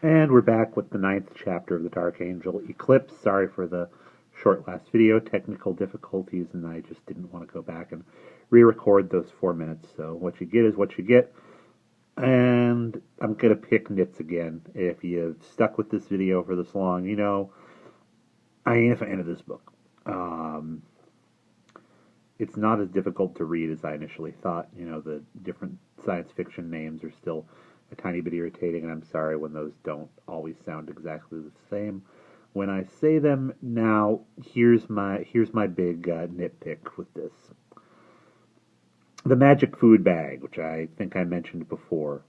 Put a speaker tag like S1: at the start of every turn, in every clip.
S1: And we're back with the ninth chapter of the Darkangel Eclipse. Sorry for the short last video, technical difficulties, and I just didn't want to go back and re-record those 4 minutes. So what you get is what you get. And I'm going to pick nits again. If you've stuck with this video for this long, you know I ain't a fan of this book. It's not as difficult to read as I initially thought. You know, the different science fiction names are still a tiny bit irritating, and I'm sorry when those don't always sound exactly the same when I say them. Now, here's my big nitpick with this. The magic food bag, which I think I mentioned before.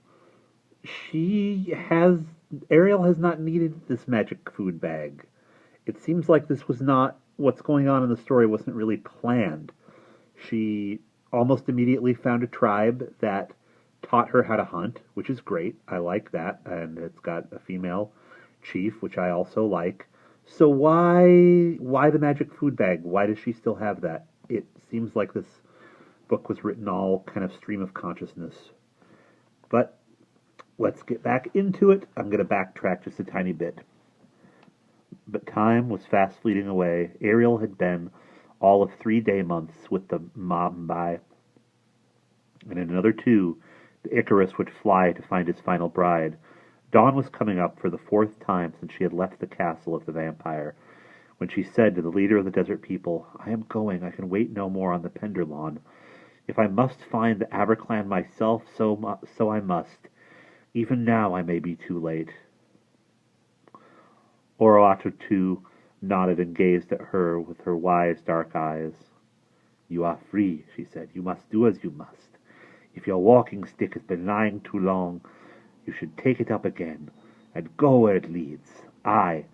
S1: Ariel has not needed this magic food bag. It seems like this was not, what's going on in the story wasn't really planned. She almost immediately found a tribe that taught her how to hunt, which is great. I like that, and it's got a female chief, which I also like. So why the magic food bag? Why does she still have that? It seems like this book was written all kind of stream of consciousness. But let's get back into it. I'm going to backtrack just a tiny bit. But time was fast fleeting away. Ariel had been all of 3 day months with the Mumbai, and in another 2, the Icarus would fly to find his final bride. Dawn was coming up for the 4th time since she had left the castle of the vampire, when she said to the leader of the desert people, "I am going. I can wait no more on the Penderlawn. If I must find the Aberclan myself, so I must. Even now I may be too late." Oroatu nodded and gazed at her with her wise dark eyes. "You are free," she said. "You must do as you must. If your walking stick has been lying too long, you should take it up again, and go where it leads. I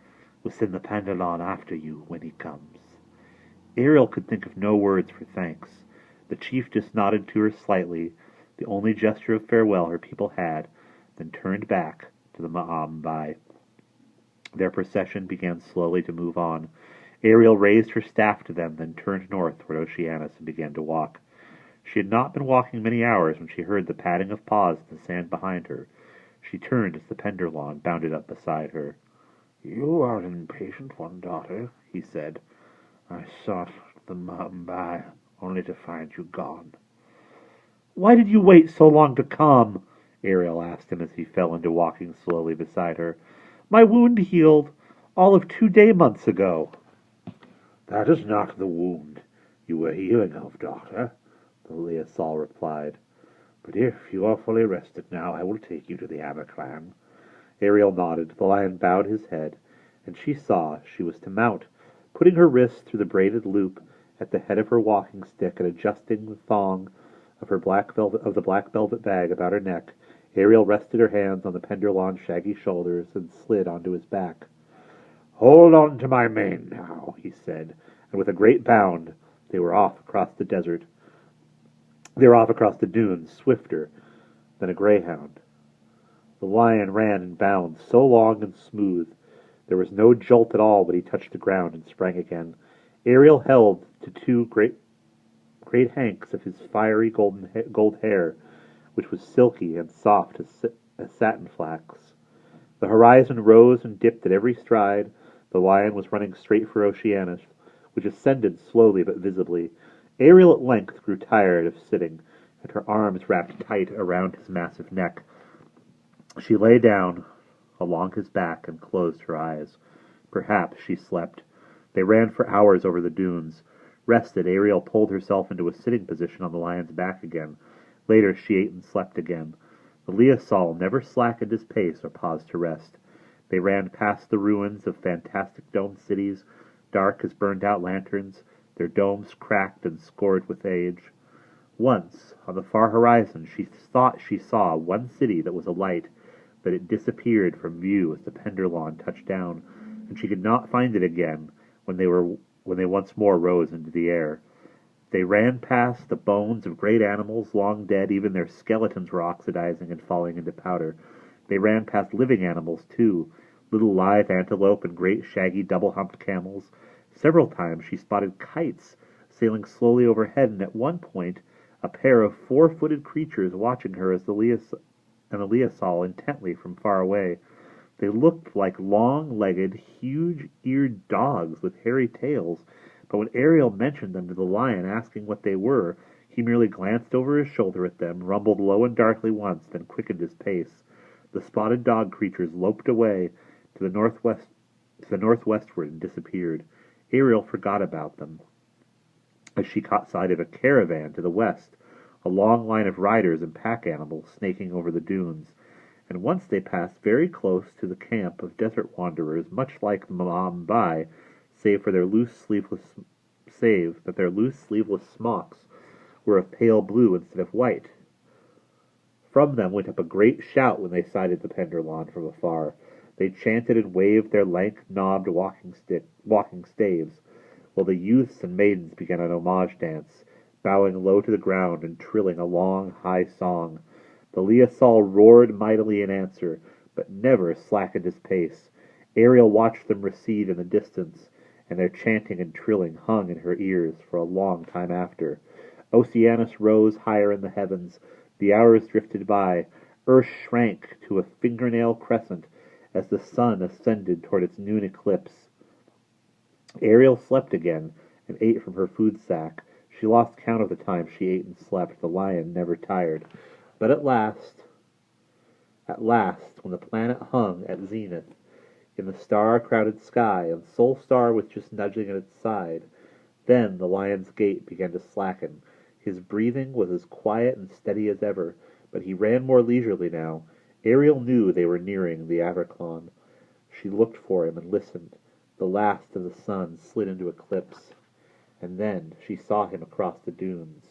S1: will send the Penderlawn after you when he comes." Ariel could think of no words for thanks. The chief just nodded to her slightly, the only gesture of farewell her people had, then turned back to the Ma'ambai. Their procession began slowly to move on. Ariel raised her staff to them, then turned north toward Oceanus and began to walk. She had not been walking many hours when she heard the padding of paws in the sand behind her. She turned as the Penderlawn bounded up beside her. "You are an impatient one, daughter," he said. "I sought the Mumbai only to find you gone." "Why did you wait so long to come?" Ariel asked him as he fell into walking slowly beside her. "My wound healed all of 2 day months ago." "That is not the wound you were healing of, daughter," the Liasol replied. "But if you are fully rested now, I will take you to the Aberclan." Ariel nodded. The lion bowed his head, and she saw she was to mount. Putting her wrist through the braided loop at the head of her walking stick and adjusting the thong of the black velvet bag about her neck, Ariel rested her hands on the Penderlawn's shaggy shoulders and slid onto his back. "Hold on to my mane now," he said, and with a great bound they were off across the desert. They were off across the dunes, swifter than a greyhound. The lion ran in bounds so long and smooth there was no jolt at all when he touched the ground and sprang again. Ariel held to 2 great hanks of his fiery gold hair, which was silky and soft as satin flax. The horizon rose and dipped at every stride. The lion was running straight for Oceanus, which ascended slowly but visibly. Ariel at length grew tired of sitting, and her arms wrapped tight around his massive neck. She lay down along his back and closed her eyes. Perhaps she slept. They ran for hours over the dunes. Rested, Ariel pulled herself into a sitting position on the lion's back again. Later she ate and slept again. The Liasol never slackened his pace or paused to rest. They ran past the ruins of fantastic domed cities, dark as burned-out lanterns, their domes cracked and scored with age. Once, on the far horizon, she thought she saw one city that was alight, but it disappeared from view as the Penderlawn touched down, and she could not find it again when they once more rose into the air. They ran past the bones of great animals long dead. Even their skeletons were oxidizing and falling into powder. They ran past living animals, too, little live antelope and great shaggy double-humped camels. Several times she spotted kites sailing slowly overhead, and at one point a pair of 4-footed creatures watching her as the Liasol intently from far away. They looked like long-legged, huge-eared dogs with hairy tails, but when Ariel mentioned them to the lion, asking what they were, he merely glanced over his shoulder at them, rumbled low and darkly once, then quickened his pace. The spotted dog creatures loped away to the northwestward and disappeared. Ariel forgot about them as she caught sight of a caravan to the west, a long line of riders and pack animals snaking over the dunes, and once they passed very close to the camp of desert wanderers, much like Mumbai, save that their loose sleeveless smocks were of pale blue instead of white. From them went up a great shout when they sighted the Penderlawn from afar. They chanted and waved their lank-knobbed walking staves, while the youths and maidens began an homage dance, bowing low to the ground and trilling a long, high song. The Liasol roared mightily in answer, but never slackened his pace. Ariel watched them recede in the distance, and their chanting and trilling hung in her ears for a long time after. Oceanus rose higher in the heavens. The hours drifted by. Earth shrank to a fingernail crescent as the sun ascended toward its noon eclipse. Ariel slept again and ate from her food sack. She lost count of the time she ate and slept. The lion never tired. But at last, when the planet hung at zenith in the star-crowded sky, and Sol Star was just nudging at its side, then the lion's gait began to slacken. His breathing was as quiet and steady as ever, but he ran more leisurely now. Ariel knew they were nearing the Averclon. She looked for him and listened. The last of the sun slid into eclipse, and then she saw him across the dunes.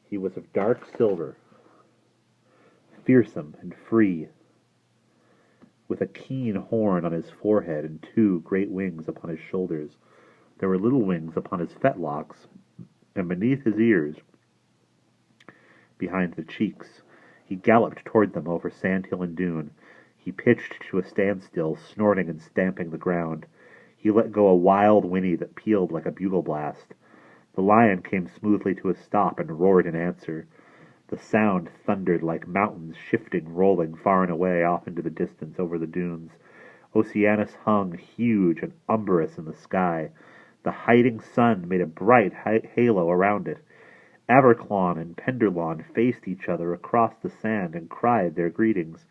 S1: He was of dark silver, fearsome and free, with a keen horn on his forehead and 2 great wings upon his shoulders. There were little wings upon his fetlocks, and beneath his ears, behind the cheeks. He galloped toward them over sandhill and dune. He pitched to a standstill, snorting and stamping the ground. He let go a wild whinny that pealed like a bugle blast. The lion came smoothly to a stop and roared in answer. The sound thundered like mountains shifting, rolling far and away off into the distance over the dunes. Oceanus hung huge and umbrous in the sky. The hiding sun made a bright halo around it. Averclon and Penderlawn faced each other across the sand and cried their greetings.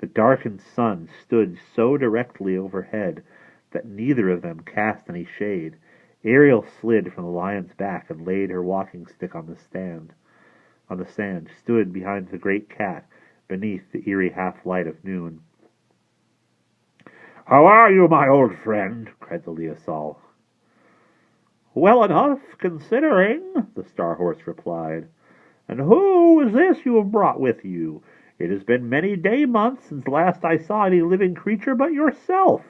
S1: The darkened sun stood so directly overhead that neither of them cast any shade. Ariel slid from the lion's back and laid her walking stick on the sand, stood behind the great cat, beneath the eerie half-light of noon. "How are you, my old friend?" cried the Liasol. "Well enough, considering," the Star-Horse replied. "And who is this you have brought with you? It has been many day-months since last I saw any living creature but yourself."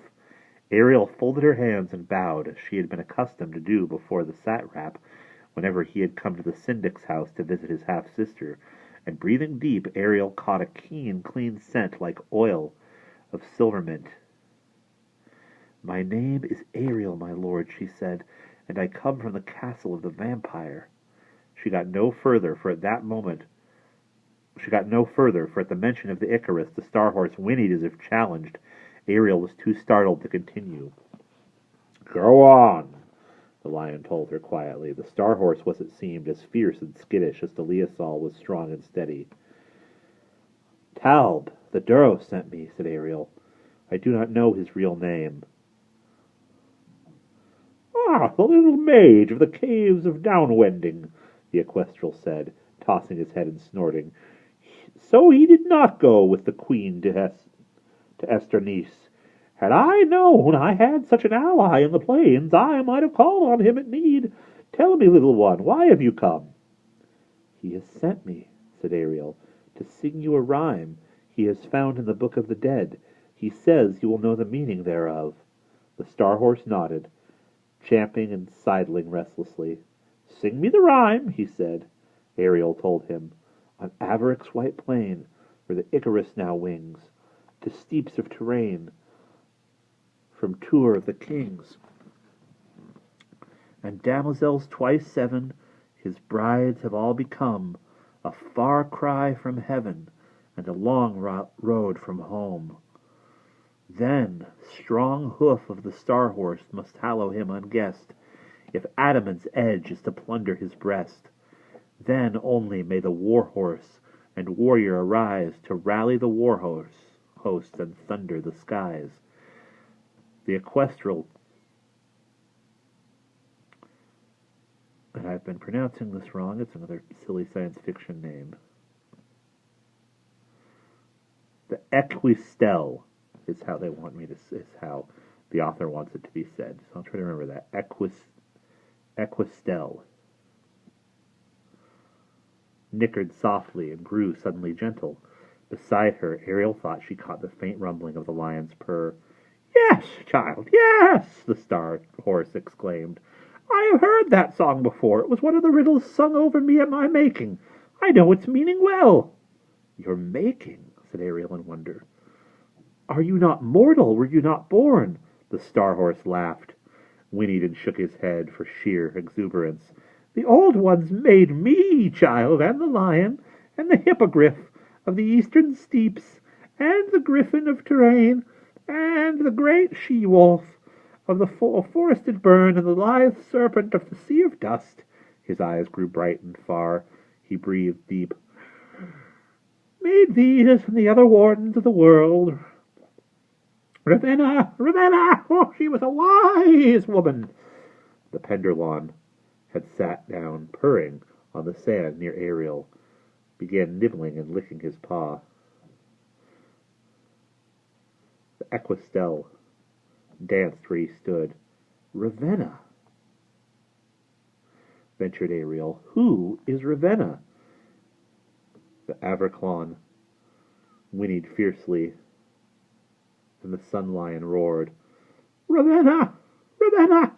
S1: Ariel folded her hands and bowed, as she had been accustomed to do before the satrap, whenever he had come to the syndic's house to visit his half-sister, and breathing deep, Ariel caught a keen, clean scent like oil of silver mint. "My name is Ariel, my lord," she said, "and I come from the castle of the vampire." She got no further, for at the mention of the Icarus, the Star-Horse whinnied as if challenged. Ariel was too startled to continue. "Go on," the lion told her quietly. The Star-Horse was, it seemed, as fierce and skittish as the Liasol was strong and steady. "Talb, the Duro sent me," said Ariel. "I do not know his real name." "Ah, the little mage of the caves of Downwending," the Equestral said, tossing his head and snorting. "So he did not go with the Queen to Esternice. Had I known I had such an ally in the plains, I might have called on him at need. Tell me, little one, why have you come?" "He has sent me," said Ariel, "to sing you a rhyme he has found in the Book of the Dead. He says you will know the meaning thereof." The Star-Horse nodded, champing and sidling restlessly. "Sing me the rhyme," he said. Ariel told him. "On Avarec's white plain, where the Icarus now wings, to steeps of terrain, from Tour of the Kings. And damosels twice 7, his brides have all become, a far cry from heaven, and a long road from home. Then strong hoof of the star-horse must hallow him unguessed, if adamant's edge is to plunder his breast. Then only may the war-horse and warrior arise to rally the war-host and thunder the skies. The equestral, and I've been pronouncing this wrong, it's another silly science fiction name. The equistel is how they want me to, is how the author wants it to be said. So I'll try to remember that. Equistel. Nickered softly and grew suddenly gentle. Beside her, Ariel thought she caught the faint rumbling of the lion's purr. "Yes, child, yes!" the star-horse exclaimed. "I have heard that song before. It was one of the riddles sung over me at my making. I know its meaning well." "Your making?" said Ariel in wonder. "Are you not mortal? Were you not born?" The star-horse laughed, whinnied and shook his head for sheer exuberance. "The old ones made me, child, and the lion, and the hippogriff of the eastern steeps, and the griffin of terrain, and the great she-wolf of the forested burn, and the lithe serpent of the sea of dust." His eyes grew bright and far. He breathed deep. "Made these and the other wardens of the world. Ravenna, Ravenna! Oh, she was a wise woman." The Penderlawn had sat down, purring, on the sand near Ariel, began nibbling and licking his paw. The equistel danced where he stood. "Ravenna," ventured Ariel. "Who is Ravenna?" The Averclawn whinnied fiercely, and the Sun Lion roared. "Ravenna! Ravenna!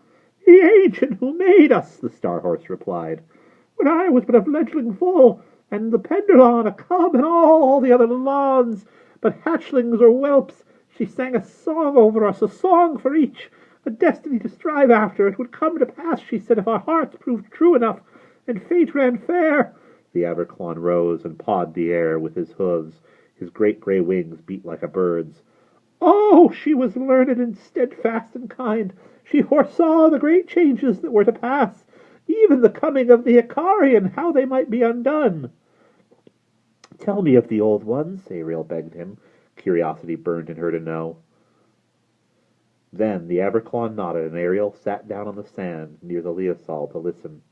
S1: The ancient who made us," the Star-Horse replied. "When I was but a fledgling foal, and the Penderlawn a cub, and all the other lawns but hatchlings or whelps, she sang a song over us, a song for each, a destiny to strive after. It would come to pass, she said, if our hearts proved true enough, and fate ran fair." The Averclawn rose and pawed the air with his hooves. His great grey wings beat like a bird's. "Oh, she was learned and steadfast and kind. She foresaw the great changes that were to pass, even the coming of the Icari, and how they might be undone." "Tell me of the old ones," Ariel begged him. Curiosity burned in her to know. Then the Averclawn nodded, and Ariel sat down on the sand near the Liasol to listen.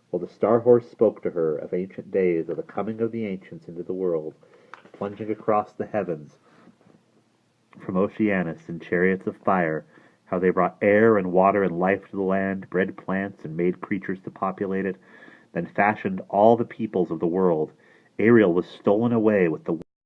S1: While the Star-Horse spoke to her of ancient days, of the coming of the ancients into the world, plunging across the heavens from Oceanus in chariots of fire, how they brought air and water and life to the land, bred plants and made creatures to populate it, then fashioned all the peoples of the world. Ariel was stolen away with the